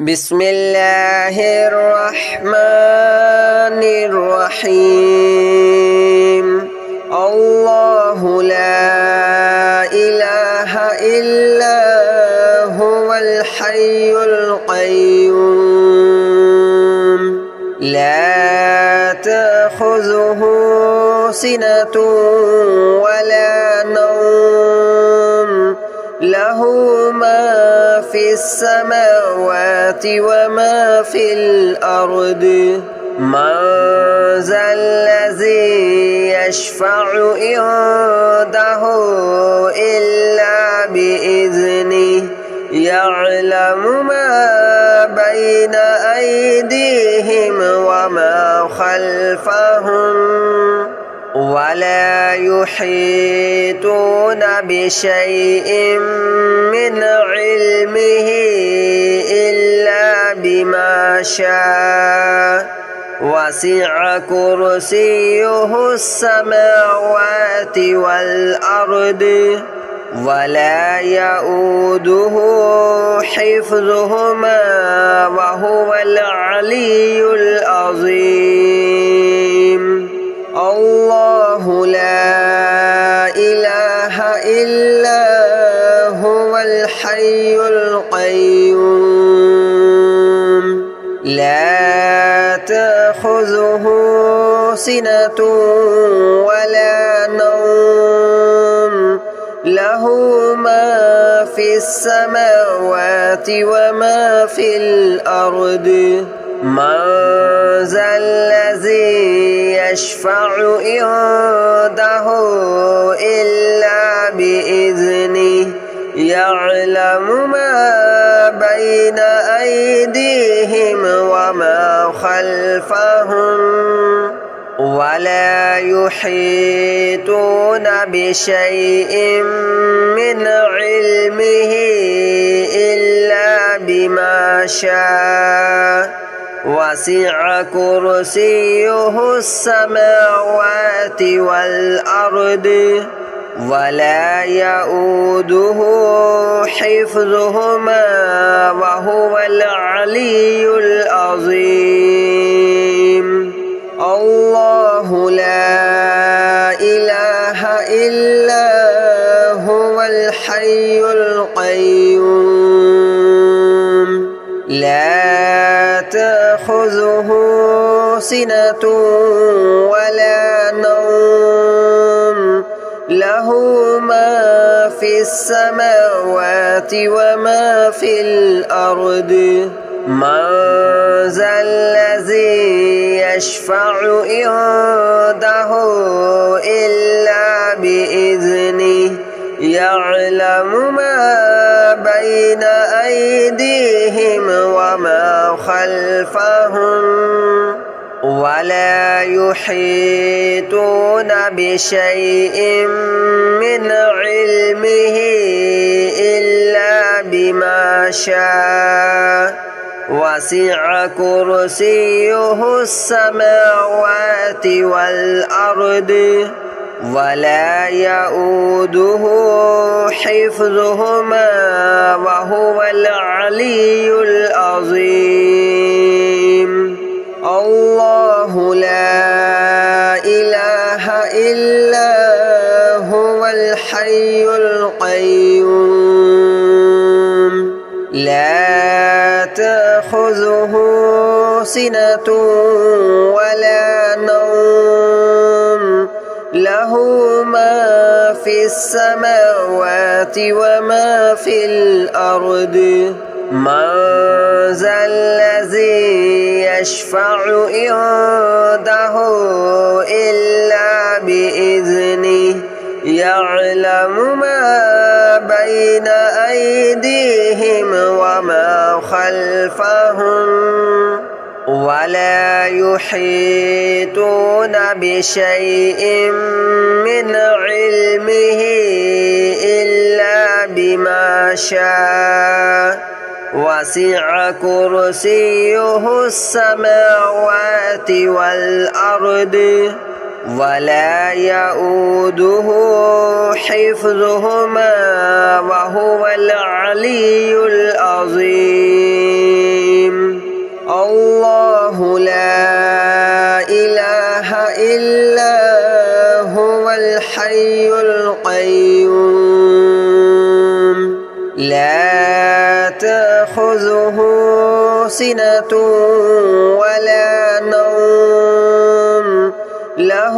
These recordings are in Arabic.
بسم الله الرحمن الرحيم الله لا إله إلا هو الحي القيوم لا تأخذه سنة ولا نوم له ما في السماوات وما في الأرض من ذا الذي يشفع عنده إلا بإذنه يعلم ما بين أيديهم وما خلفهم ولا يحيطون بشيء من علمه إلا بما شاء وسع كرسيه السماوات والأرض ولا يؤوده حفظهما وهو العلي العظيم الله لا إله إلا هو الحي القيوم لا تأخذه سنة ولا نوم له ما في السماوات وما في الأرض من ذا الذي يشفع عنده إلا بإذنه يعلم ما بين أيديهم وما خلفهم ولا يحيطون بشيء من علمه إلا بما شاء وسع كرسيه السماوات والأرض ولا يؤوده حفظهما وهو العلي العظيم الله لا إله إلا هو الحي القيوم لا تأخذه سنة ولا نوم له ما في السماوات وما في الأرض من ذا الذي يشفع عنده إلا بإذنه يعلم ما بين أيديهم وما خلفهم ولا يحيطون بشيء من علمه إلا بما شاء وسع كرسيه السماوات والأرض ولا يؤوده حفظهما وهو العلي العظيم الله لا إله إلا هو الحي القيوم لا تأخذه سنة ولا نوم له ما في السماوات وما في الأرض من ذا الذي يشفع عنده إلا بإذنه يعلم ما بين أيديهم وما خلفهم ولا يحيطون بشيء من علمه إلا بما شاء وسع كرسيه السماوات والأرض ولا يؤوده حفظهما وهو العلي العظيم. تأخذه سنة ولا نوم له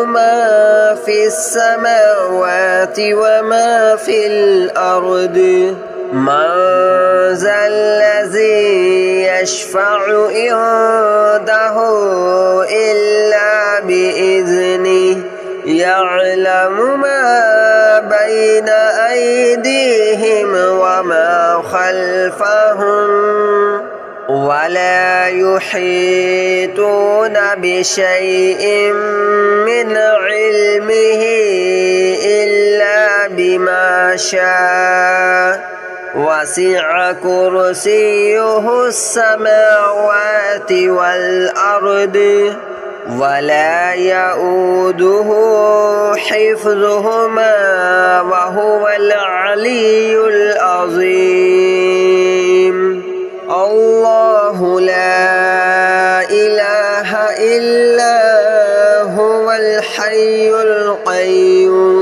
ما في السماوات وما في الأرض من ذا الذي يشفع عنده إلا بإذنه يعلم ما بين أيديهم وما خلفهم ولا يحيطون بشيء من علمه إلا بما شاء وسع كرسيه السماوات والأرض ولا يؤوده حفظهما وهو العلي العظيم الله لا إله إلا هو الحي القيوم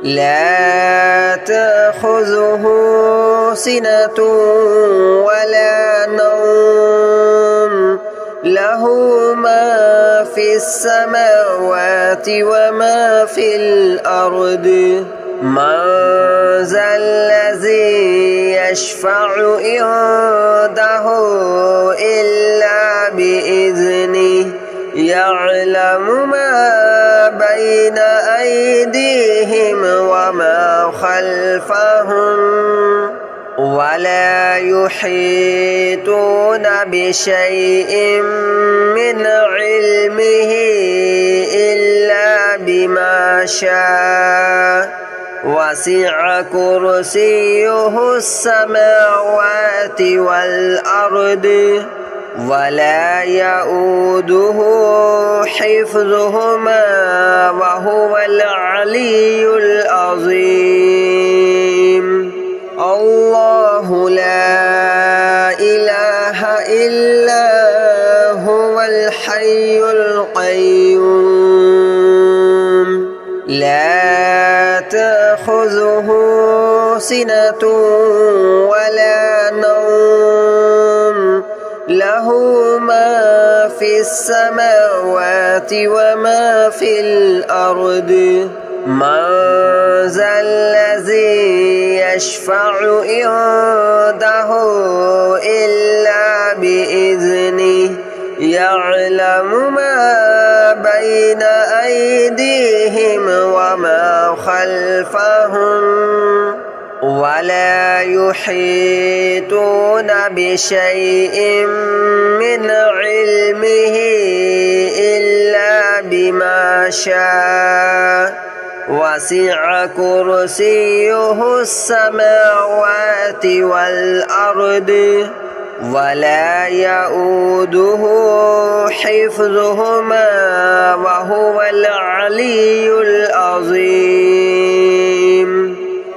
لا تأخذه سنة ولا نوم له ما في السماوات وما في الأرض من ذا الذي يشفع عنده إلا بإذنه يعلم ما بين أيديهم وما خلفهم ولا يحيطون بشيء من علمه إلا بما شاء وسع كرسيه السماوات والأرض ولا يؤوده حفظهما وهو العلي العظيم الله لا إله إلا هو الحي القيوم لا تأخذه سنة ولا نوم له ما في السماوات وما في الأرض من ذا الذي يشفع عنده إلا بإذنه يعلم ما بين أيديهم وما خلفهم ولا يحيطون بشيء من علمه إلا بما شاء وسع كرسيه السماوات والأرض ولا يؤوده حفظهما وهو العلي العظيم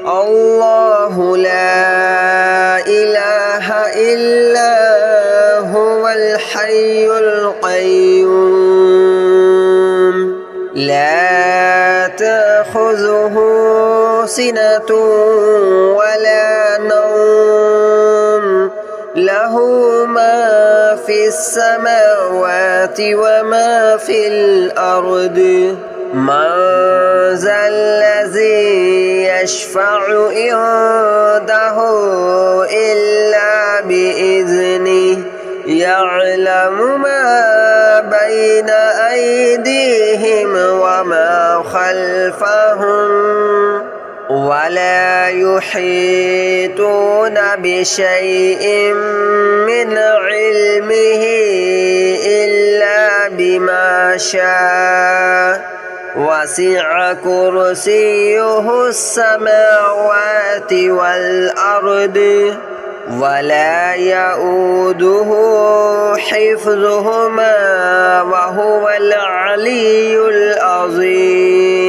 الله لا إله إلا هو الحي القيوم لا تأخذه سنة ولا نوم له ما في السماوات وما في الأرض من ذا الذي يشفع عنده إلا بإذنه يعلم ما بين أيديهم وما خلفهم ولا يحيطون بشيء من علمه إلا بما شاء وسع كرسيه السماوات والأرض ولا يؤوده حفظهما وهو العلي العظيم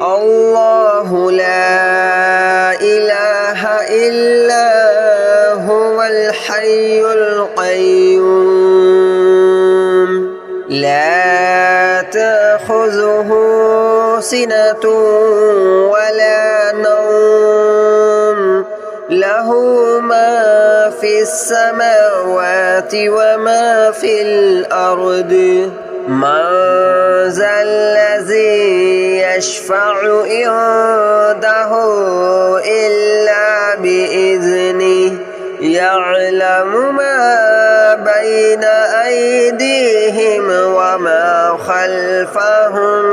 الله لا إله إلا هو الحي القيوم لا تأخذه سنة ولا نوم له له ما في السماوات وما في الأرض من ذا الذي يشفع عنده إلا بإذنه يعلم ما بين أيديهم وما خلفهم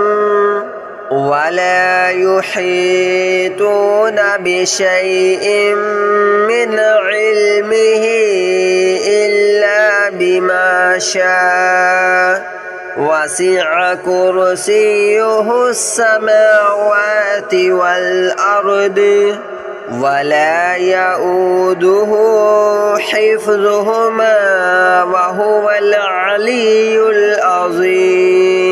ولا يحيطون بشيء من علمه إلا بما شاء وسع كرسيه السماوات والأرض ولا يؤوده حفظهما وهو العلي العظيم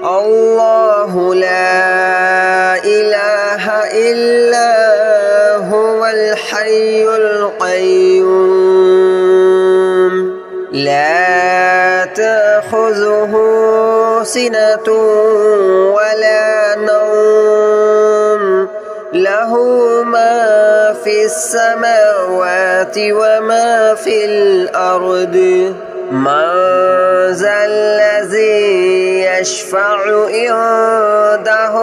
الله لا إله إلا هو الحي القيوم لا تأخذه سنة ولا نوم له ما في السماوات وما في الأرض من ذا الذي يشفع عنده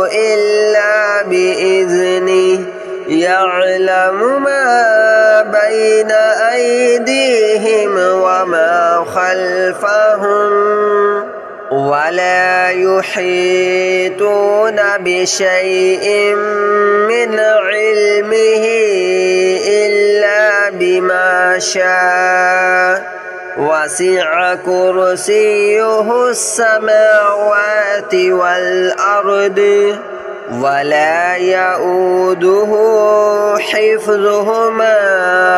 إلا بإذنه يعلم ما بين أيديهم وما خلفهم ولا يحيطون بشيء من علمه إلا بما شاء وسع كرسيه السماوات والأرض ولا يؤوده حفظهما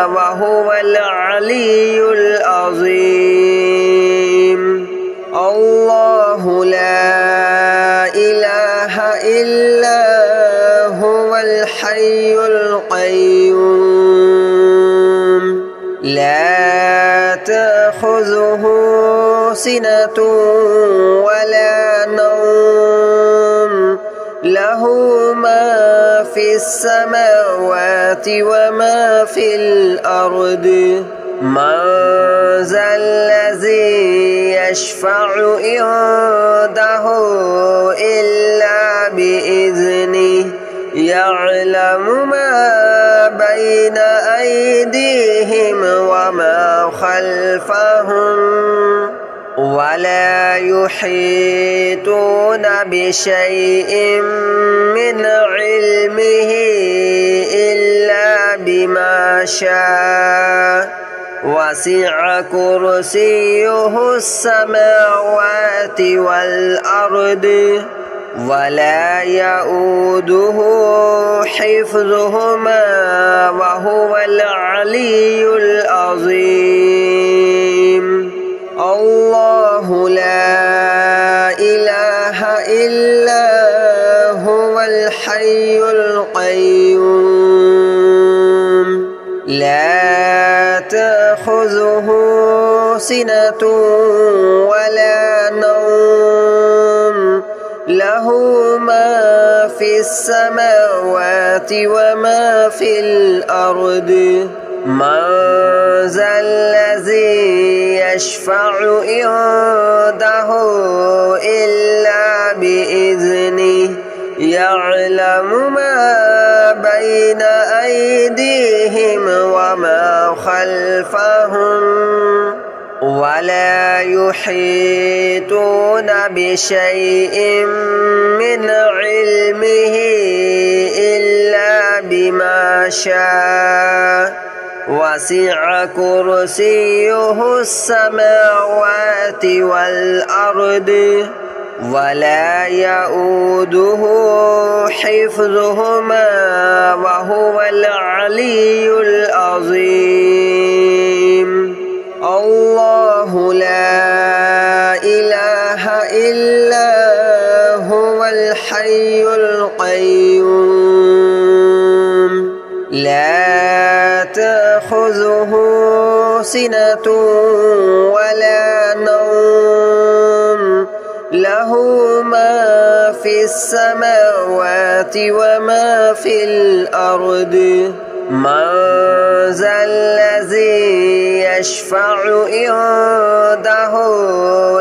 وهو العلي العظيم الله لا إله إلا هو الحي القيوم لا تأخذه سنة ولا نوم له ما في السماوات وما في الأرض من ذا الذي يشفع عنده إلا بإذنه يعلم ما بين أيديهم وما خلفهم ولا يحيطون بشيء من علمه إلا بما شاء وسع كرسيه السماوات والأرض ولا يؤوده حفظهما وهو العلي العظيم الله لا إله إلا هو الحي القيوم لا تأخذه سنة ولا نوم له ما في السماوات وما في الأرض من ذا الذي يشفع عنده إلا بإذنه يعلم ما بين أيديهم وما خلفهم ولا يحيطون بشيء من علمه إلا بما شاء وسع كرسيه السماوات والأرض ولا يؤوده حفظهما وهو العلي العظيم الله لا إله إلا هو الحي القيوم لا تأخذه سنة ولا نوم له له ما في السماوات وما في الأرض من ذا الذي يشفع عنده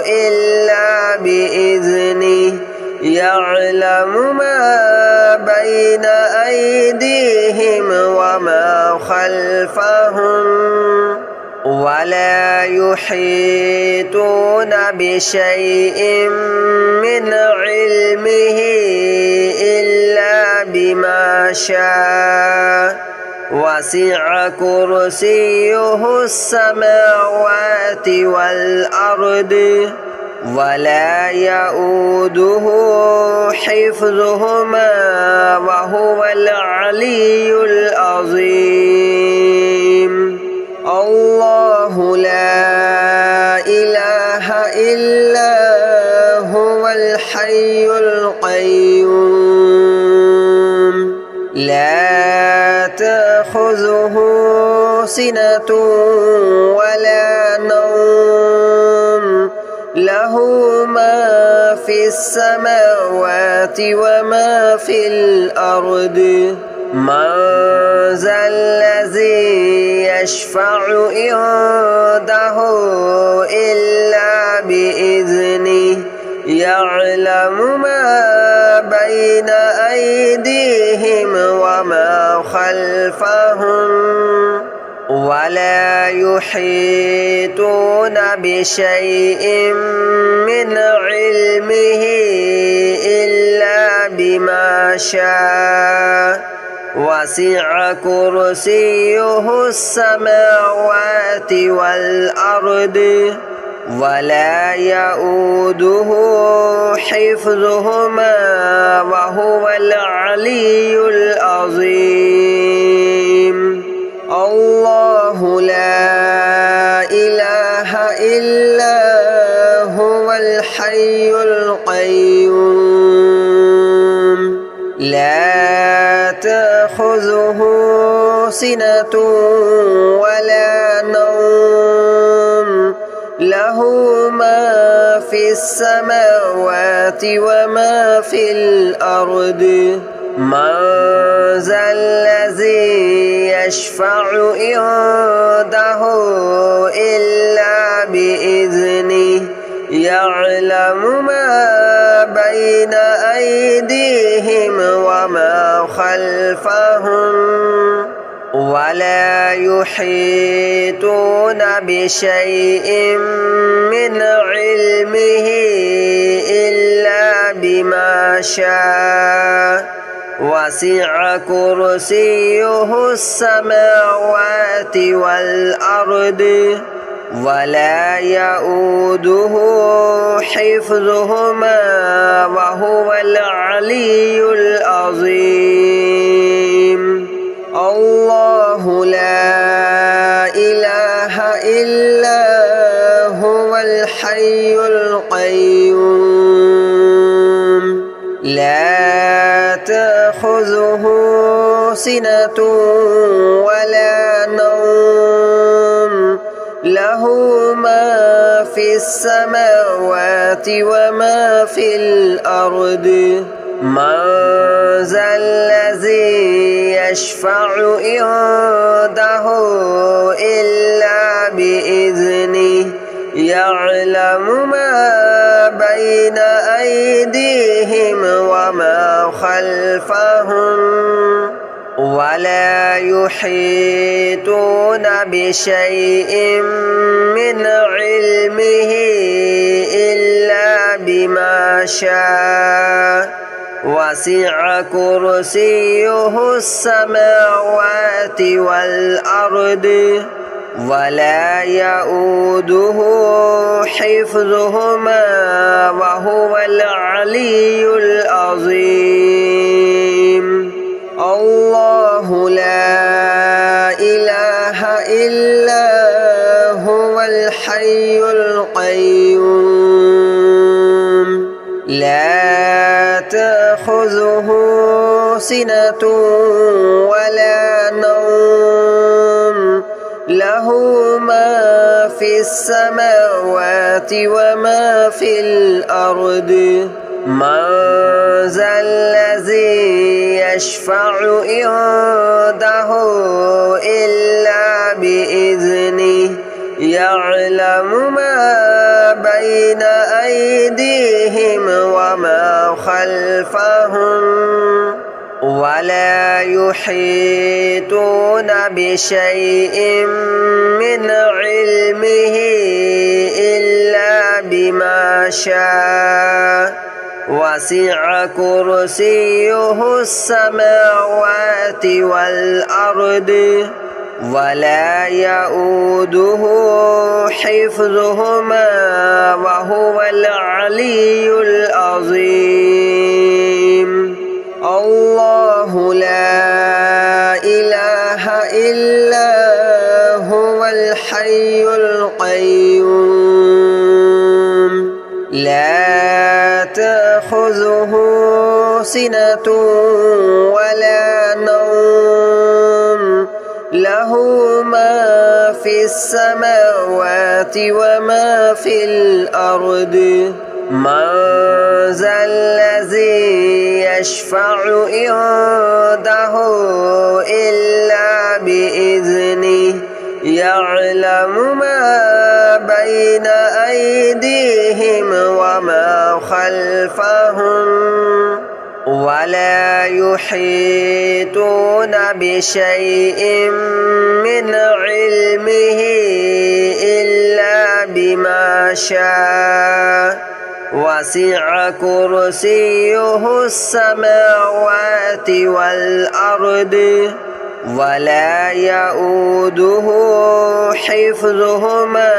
إلا بإذنه يعلم ما بين أيديهم وما خلفهم ولا يحيطون بشيء من علمه إلا بما شاء وسع كرسيه السماوات والأرض ولا يؤوده حفظهما وهو العلي العظيم الله لا إله إلا هو الحي القيوم لا تأخذه سنة ولا نوم له ما في السماوات وما في الأرض من ذا الذي يشفع عنده إلا بإذنه يعلم ما بين أيديهم وما خلفهم ولا يحيطون بشيء من علمه إلا بما شاء وسع كرسيه السماوات والأرض ولا يؤوده حفظهما وهو العلي العظيم الله لا إله إلا هو الحي القيوم لا تأخذه سنة ولا نوم له ما في السماوات وما في الأرض من ذا الذي يشفع عنده إلا بإذنه يعلم ما بين أيديهم وما خلفهم ولا يحيطون بشيء من علمه إلا بما شاء وسع كرسيه السماوات والأرض ولا يؤوده حفظهما وهو العلي العظيم الله لا إله إلا هو الحي القيوم لا تأخذه سنة ولا نوم له ما في السماوات وما في الأرض من ذا الذي يشفع عنده إلا بإذنه يعلم ما بين أيديهم وما خلفهم ولا يحيطون بشيء من علمه إلا بما شاء وسع كرسيه السماوات والأرض ولا يؤوده حفظهما وهو العلي العظيم الله لا إله إلا هو الحي القيوم لا تأخذه سنة ولا نوم له ما في السماوات وما في الأرض من ذا الذي يشفع عنده إلا بإذنه يعلم ما بين أيديهم وما خلفهم ولا يحيطون بشيء من علمه إلا بما شاء وسع كرسيه السماوات والأرض ولا يؤوده حفظهما وهو العلي العظيم الله لا إله إلا هو الحي القيوم لا تأخذه سنة ولا نوم له ما في السماوات وما في الأرض من ذا الذي يشفع عنده إلا بإذنه يعلم ما بين أيديهم وما خلفهم ولا يحيطون بشيء من علمه إلا بما شاء وسع كرسيه السماوات والأرض ولا يؤوده حفظهما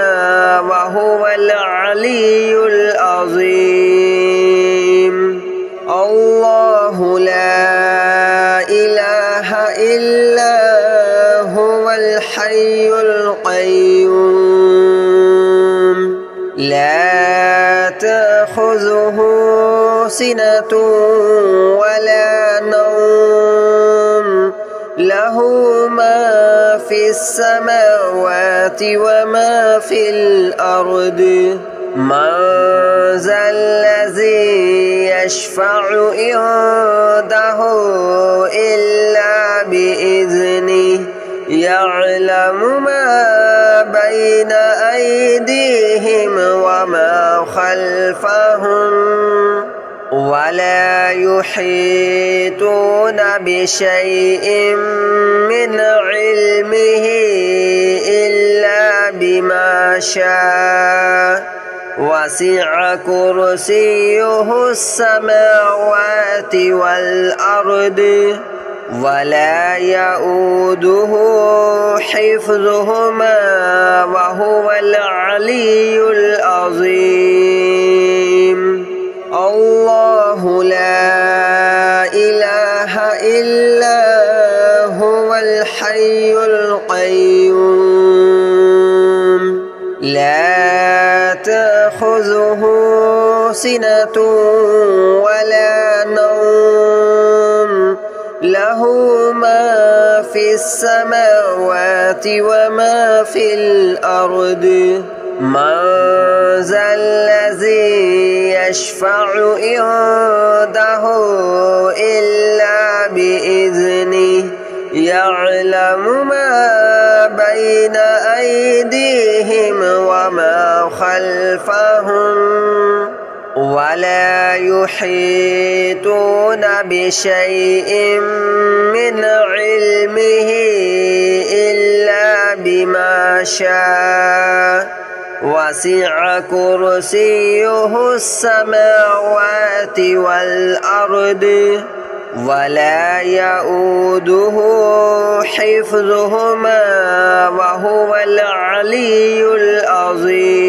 وهو العلي العظيم الله لا إله إلا هو الحي القيوم لا تأخذه سنة ولا نوم له ما في السماوات وما في الأرض من ذا الذي يشفع عنده إلا بإذنه يعلم ما بين أيديهم وما خلفهم ولا يحيطون بشيء من علمه إلا بما شاء وسع كرسيه السماوات والأرض ولا يؤوده حفظهما وهو العلي العظيم الله لا إله إلا هو الحي القيوم لا تأخذه سنة ولا نوم له ما في السماوات وما في الأرض من ذا الذي يشفع عنده إلا بإذنه يعلم ما بين أيديهم وما خلفهم ولا يحيطون بشيء من علمه إلا بما شاء وسع كرسيه السماوات والأرض ولا يؤوده حفظهما وهو العلي العظيم